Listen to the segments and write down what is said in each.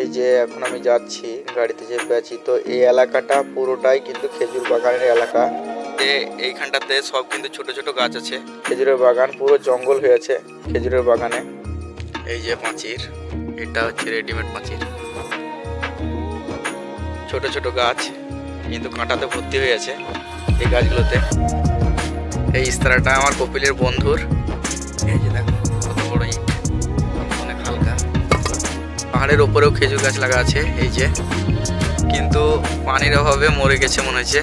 এই যে এখন আমি যাচ্ছি গাড়িতে চেপে আছি, তো এই এলাকাটা পুরোটাই কিন্তু খেজুর বাগানের এলাকা। এইখানটাতে সব কিন্তু ছোট ছোট গাছ আছে, খেজুরের বাগান পুরো জঙ্গল হয়েছে খেজুরের বাগানে। এই যে পাঁচির, এটা হচ্ছে রেডিমেড পাঁচির, ছোট ছোট গাছ কিন্তু কাঁটাতে ভর্তি হয়ে আছে এই গাছগুলোতে। এই ইস্তারাটা আমার কপিলের বন্ধুর। এই যে দেখো কত বড় ইট, অনেক হালকা। পাহাড়ের ওপরেও খেজুর গাছ লাগা আছে এই যে, কিন্তু পানির অভাবে মরে গেছে মনে হচ্ছে।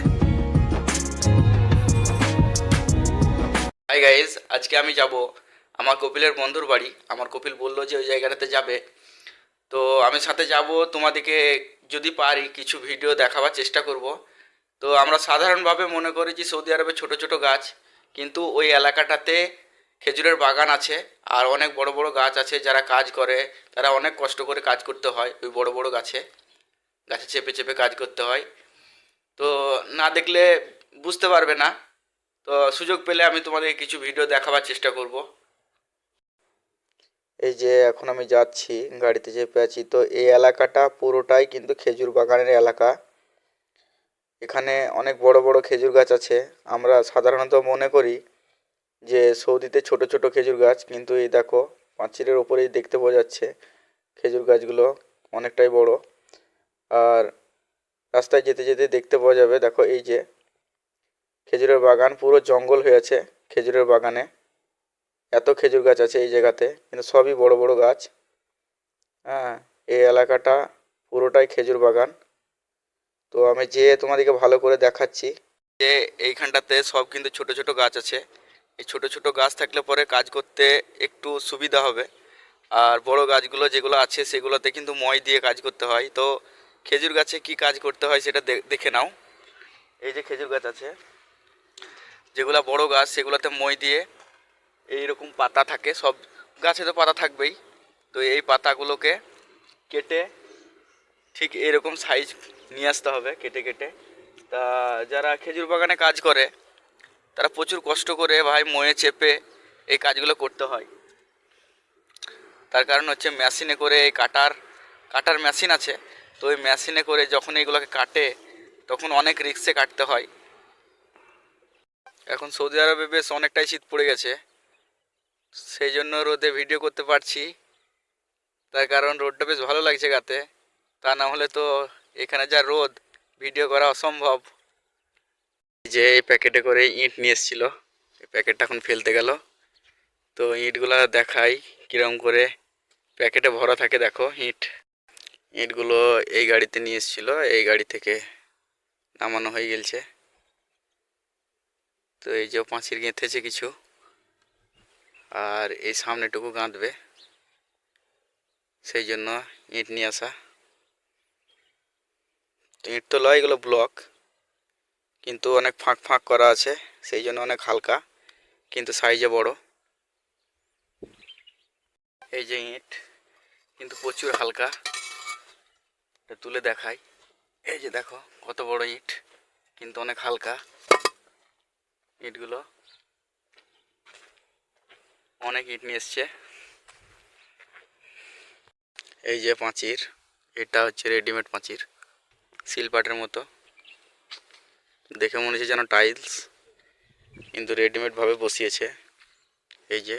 হাই গাইজ, আজকে আমি যাব আমার কপিলের বন্ধুর বাড়ি। আমার কপিল বললো যে ওই জায়গাটাতে যাবে, তো আমি সাথে যাব। তোমাদেরকে যদি পারি কিছু ভিডিও দেখাবার চেষ্টা করব। তো আমরা সাধারণভাবে মনে করি যে সৌদি আরবে ছোট ছোট গাছ, কিন্তু ওই এলাকাটাতে খেজুরের বাগান আছে আর অনেক বড় বড় গাছ আছে। যারা কাজ করে তারা অনেক কষ্ট করে কাজ করতে হয় ওই বড় বড় গাছে, গাছে চেপে চেপে কাজ করতে হয়। তো না দেখলে বুঝতে পারবে না। তো সুযোগ পেলে আমি তোমাদের কিছু ভিডিও দেখাবার চেষ্টা করব। এই যে এখন আমি যাচ্ছি গাড়িতে চেপে আছি, তো এই এলাকাটা পুরোটাই কিন্তু খেজুর বাগানের এলাকা। এখানে অনেক বড় বড় খেজুর গাছ আছে। আমরা সাধারণত মনে করি যে সৌদিতে ছোট ছোট খেজুর গাছ, কিন্তু এই দেখো পাঁচিলের ওপরেই দেখতে পাওয়া যাচ্ছে খেজুর গাছগুলো অনেকটাই বড়। আর রাস্তায় যেতে যেতে দেখতে পাওয়া যাবে, দেখো এই যে খেজুরের বাগান পুরো জঙ্গল হয়েছে খেজুরের বাগানে। এত খেজুর গাছ আছে এই জায়গাতে, কিন্তু সবই বড় বড় গাছ। হ্যাঁ, এই এলাকাটা পুরোটাই খেজুর বাগান। তো আমি যেয়ে তোমাদেরকে ভালো করে দেখাচ্ছি যে এইখানটাতে সব কিন্তু ছোট ছোট গাছ আছে। এই ছোট ছোট গাছ থাকলে পরে কাজ করতে একটু সুবিধা হবে। আর বড় গাছগুলো যেগুলো আছে সেগুলোতে কিন্তু মই দিয়ে কাজ করতে হয়। তো খেজুর গাছে কি কাজ করতে হয় সেটা দেখে নাও। এই যে খেজুর গাছ আছে, যেগুলো বড় গাছ সেগুলোতে মই দিয়ে, এইরকম পাতা থাকে, সব গাছে তো পাতা থাকবেই। তো এই পাতাগুলোকে কেটে ঠিক এরকম সাইজ নিয়ে আসতে হবে কেটে কেটে। তা যারা খেজুর বাগানে কাজ করে তারা প্রচুর কষ্ট করে ভাই ময়ে চেপে এই কাজগুলো করতে হয়। তার কারণ হচ্ছে মেশিনে করে এই কাটার মেশিন আছে। তো ওই মেশিনে করে যখন এইগুলোকে কাটে তখন অনেক রিস্কে কাটতে হয়। এখন সৌদি আরবে বেশ অনেকটাই শীত পড়ে গেছে, সেই জন্য রোদে ভিডিও করতে পারছি। তার কারণ রোদটা বেশ ভালো লাগছে গাতে, তা না হলে তো এখানে যা রোদ ভিডিও করা অসম্ভব। যে এই প্যাকেটে করে ইট নিয়ে এসেছিলো, এই প্যাকেটটা এখন ফেলতে গেল। তো ইটগুলা দেখাই কিরম করে প্যাকেটে ভরা থাকে। দেখো ইটগুলো এই গাড়িতে নিয়ে এসেছিল, এই গাড়ি থেকে নামানো হয়ে গেছে। তো এই যে পাঁচির গেঁথেছে কিছু, আর এই সামনেটুকু গাঁথবে, সেই জন্য ইট নিয়ে আসা। ইট তো লয়, এগুলো ব্লক, কিন্তু অনেক ফাঁক ফাঁক করা আছে, সেই জন্য অনেক হালকা কিন্তু সাইজে বড়। এই যে ইট কিন্তু প্রচুর হালকা, এটা তুলে দেখাই। এই যে দেখো কত বড় ইট, কিন্তু অনেক হালকা ইটগুলো। অনেক ইট নিয়ে এসছে। এই যে পাঁচির, এটা হচ্ছে রেডিমেড পাঁচির, শিলপাটের মতো দেখে মনে হচ্ছে যেন টাইলস, কিন্তু রেডিমেড ভাবে বসিয়েছে। এই যে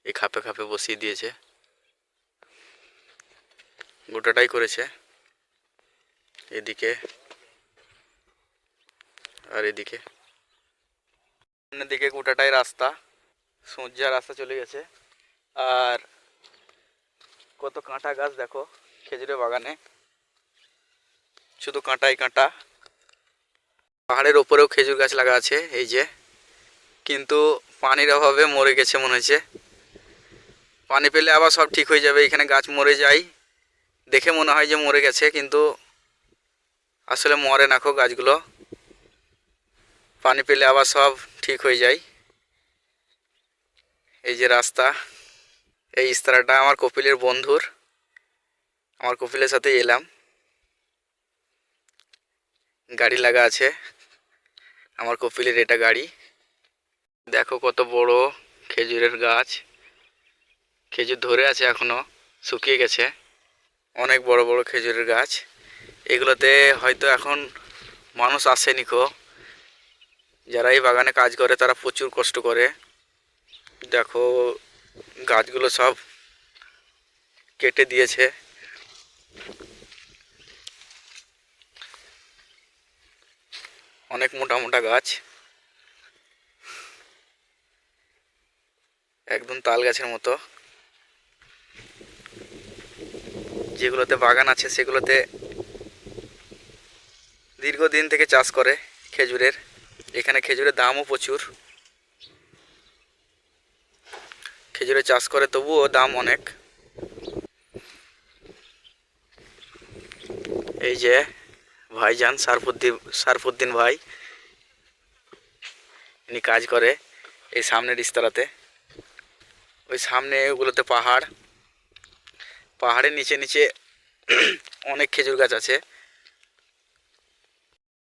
এই খাপে খাপে বসিয়ে দিয়েছে, গোটাটাই করেছে। এদিকে আর এদিকে, দিকে গোটাটাই রাস্তা, সূর্যা রাস্তা চলে গেছে। আর কত কাঁটা গাছ দেখো খেজুরের বাগানে, শুধু কাঁটাই কাঁটা। পাহাড়ের ওপরেও খেজুর গাছ লাগা আছে এই যে, কিন্তু পানির অভাবে মরে গেছে মনে হচ্ছে। পানি পেলে আবার সব ঠিক হয়ে যাবে। এখানে গাছ মরে যায় দেখে মনে হয় যে মরে গেছে, কিন্তু আসলে মরে না খো গাছগুলো, পানি পেলে আবার সব ঠিক হয়ে যায়। এই যে রাস্তা, এই ইস্তারাটা আমার কপিলের বন্ধুর, আমার কপিলের সাথে এলাম। গাড়ি লাগা আছে আমার কপিলের, এটা গাড়ি। দেখো কত বড় খেজুরের গাছ, খেজুর ধরে আছে এখনো, শুকিয়ে গেছে। অনেক বড় বড় খেজুরের গাছ। এগুলোতে হয়তো এখন মানুষ আসেনি কো। যারা এই বাগানে কাজ করে তারা প্রচুর কষ্ট করে। দেখো গাছগুলো সব কেটে দিয়েছে। অনেক মোটা মোটা গাছ, একদম তাল গাছের মতো। যেগুলোতে বাগান আছে সেগুলোতে দীর্ঘদিন থেকে চাষ করে খেজুরের। এখানে খেজুরের দামও প্রচুর। খেজুরের চাষ করে তবুও দাম অনেক। এই যে ভাইজান সারফুদ্দিন ভাই, ইনি কাজ করে এই সামনের ইস্তারাতে। ওই সামনে ওগুলোতে পাহাড়, পাহাড়ের নিচে নিচে অনেক খেজুর গাছ আছে।